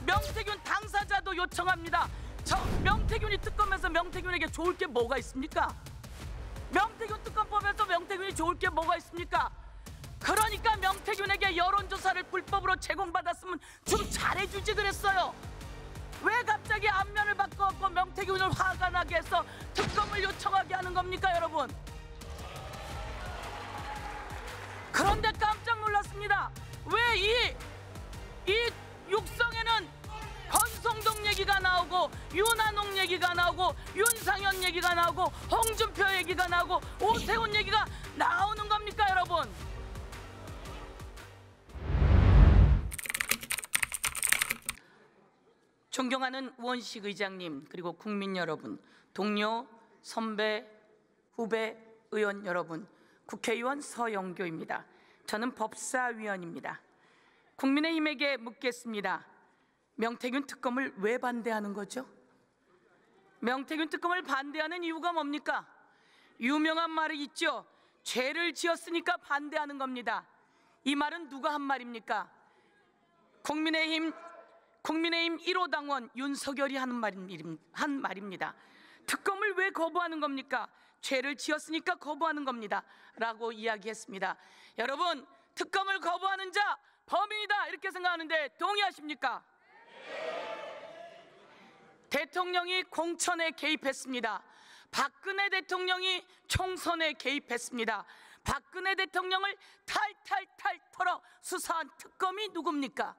명태균 당사자도 요청합니다. 저 명태균이 특검에서 명태균에게 좋을 게 뭐가 있습니까? 명태균 특검법에서 명태균이 좋을 게 뭐가 있습니까? 그러니까 명태균에게 여론조사를 불법으로 제공받았으면 좀 잘해주지 그랬어요. 왜 갑자기 안면을 바꿔갖고 명태균을 화가 나게 해서 특검을 요청하게 하는 겁니까, 여러분? 그런데 깜짝 놀랐습니다. 왜 이 육성에는 권성동 얘기가 나오고 윤한홍 얘기가 나오고 윤상현 얘기가 나오고 홍준표 얘기가 나오고 오세훈 얘기가 나오는 겁니까, 여러분? 존경하는 우원식 의장님, 그리고 국민 여러분, 동료, 선배, 후배, 의원 여러분, 국회의원 서영교입니다. 저는 법사위원입니다. 국민의힘에게 묻겠습니다. 명태균 특검을 왜 반대하는 거죠? 명태균 특검을 반대하는 이유가 뭡니까? 유명한 말이 있죠. 죄를 지었으니까 반대하는 겁니다. 이 말은 누가 한 말입니까? 국민의힘 1호 당원 윤석열이 한 말입니다. 특검을 왜 거부하는 겁니까? 죄를 지었으니까 거부하는 겁니다 라고 이야기했습니다. 여러분, 특검을 거부하는 자 범인이다 이렇게 생각하는데 동의하십니까? 대통령이 공천에 개입했습니다. 박근혜 대통령이 총선에 개입했습니다. 박근혜 대통령을 탈탈탈 털어 수사한 특검이 누굽니까?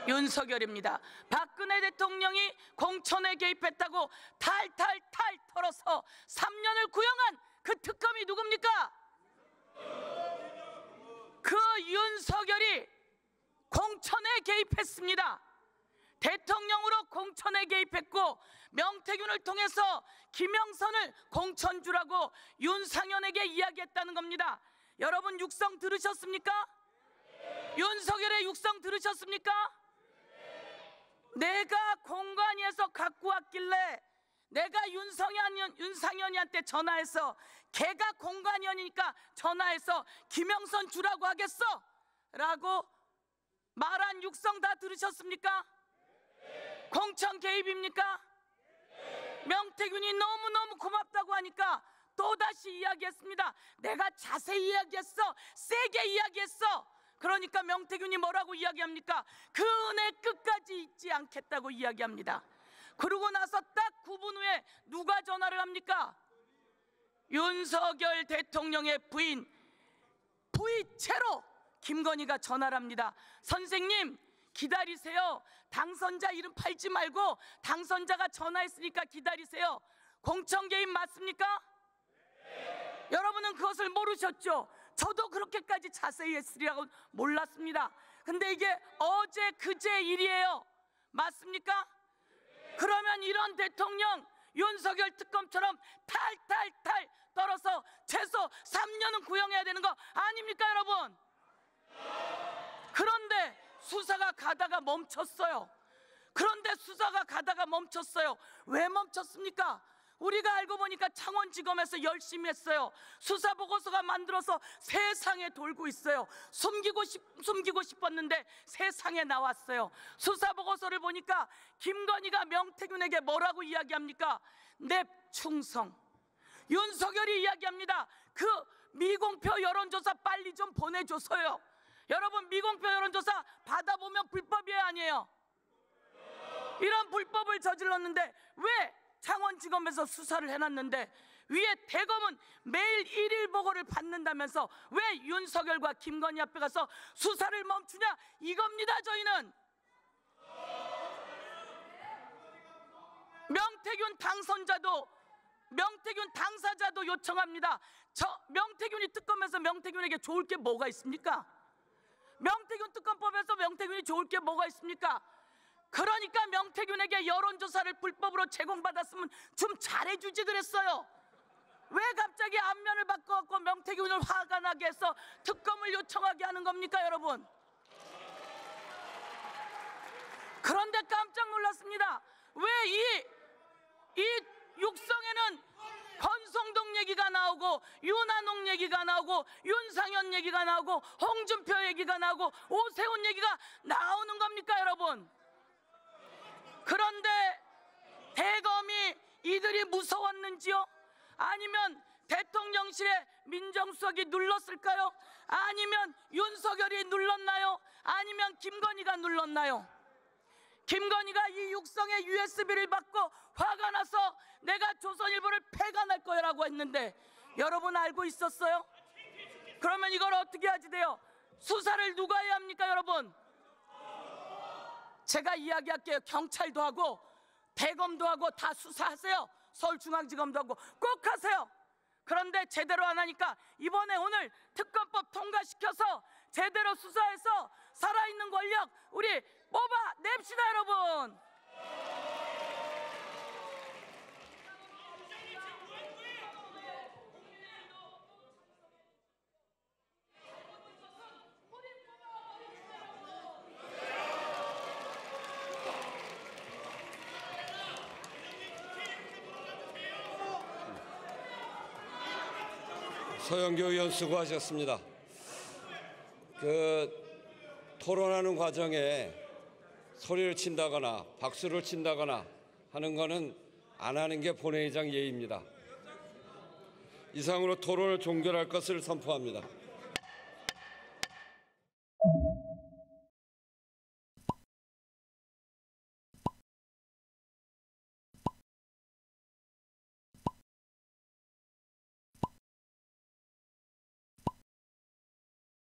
윤석열입니다. 박근혜 대통령이 공천에 개입했다고 탈탈탈 털어서 3년을 구형한 그 특검이 누굽니까? 그 윤석열이 공천에 개입했습니다. 대통령으로 공천에 개입했고 명태균을 통해서 김영선을 공천주라고 윤상현에게 이야기했다는 겁니다. 여러분, 육성 들으셨습니까? 윤석열의 육성 들으셨습니까? 내가 공관위에서 갖고 왔길래 내가 윤상현이한테 전화해서 걔가 공관위원이니까 전화해서 김영선 주라고 하겠어 라고 말한 육성 다 들으셨습니까? 공천 개입입니까? 명태균이 너무너무 고맙다고 하니까 또다시 이야기했습니다. 내가 자세히 이야기했어, 세게 이야기했어. 그러니까 명태균이 뭐라고 이야기합니까? 그 은혜 끝까지 잊지 않겠다고 이야기합니다. 그러고 나서 딱 9분 후에 누가 전화를 합니까? 윤석열 대통령의 부의체로 김건희가 전화를 합니다. 선생님 기다리세요. 당선자 이름 팔지 말고 당선자가 전화했으니까 기다리세요. 공천 개입 맞습니까? 네. 여러분은 그것을 모르셨죠? 저도 그렇게까지 자세히 했으리라고 몰랐습니다. 근데 이게 어제 그제 일이에요. 맞습니까? 네. 그러면 이런 대통령 윤석열 특검처럼 탈탈탈 떨어서 최소 3년은 구형해야 되는 거 아닙니까, 여러분? 그런데 수사가 가다가 멈췄어요. 왜 멈췄습니까? 우리가 알고 보니까 창원지검에서 열심히 했어요. 수사보고서가 만들어서 세상에 돌고 있어요. 숨기고 싶었는데 세상에 나왔어요. 수사보고서를 보니까 김건희가 명태균에게 뭐라고 이야기합니까? 내 충성. 윤석열이 이야기합니다. 그 미공표 여론조사 빨리 좀 보내줘서요. 여러분, 미공표 여론조사 받아보면 불법이에요, 아니에요? 이런 불법을 저질렀는데 왜 창원지검에서 수사를 해놨는데 위에 대검은 매일 1일 보고를 받는다면서 왜 윤석열과 김건희 앞에 가서 수사를 멈추냐 이겁니다. 저희는 명태균 당사자도 요청합니다. 저 명태균이 특검에서 명태균에게 좋을 게 뭐가 있습니까? 명태균 특검법에서 명태균이 좋을 게 뭐가 있습니까? 그러니까 명태균에게 여론조사를 불법으로 제공받았으면 좀 잘해주지 그랬어요. 왜 갑자기 안면을 바꿔갖고 명태균을 화가 나게 해서 특검을 요청하게 하는 겁니까, 여러분? 그런데 깜짝 놀랐습니다. 왜 이 육성에는 권성동 얘기가 나오고 윤한홍 얘기가 나오고 윤상현 얘기가 나오고 홍준표 얘기가 나오고 오세훈 얘기가 나오는 겁니까 여러분? 그런데 대검이 이들이 무서웠는지요? 아니면 대통령실에 민정수석이 눌렀을까요? 아니면 윤석열이 눌렀나요? 아니면 김건희가 눌렀나요? 김건희가 이 육성의 USB를 받고 화가 나서 내가 조선일보를 폐간할 거라고 했는데 여러분 알고 있었어요? 그러면 이걸 어떻게 하지 돼요? 수사를 누가 해야 합니까 여러분? 제가 이야기할게요. 경찰도 하고 대검도 하고 다 수사하세요. 서울중앙지검도 하고 꼭 하세요. 그런데 제대로 안 하니까 이번에 오늘 특검법 통과시켜서 제대로 수사해서 살아있는 권력 우리 뽑아냅시다 여러분. 서영교 의원 수고하셨습니다. 토론하는 과정에 소리를 친다거나 박수를 친다거나 하는 것은 안 하는 게 본회의장 예의입니다. 이상으로 토론을 종결할 것을 선포합니다.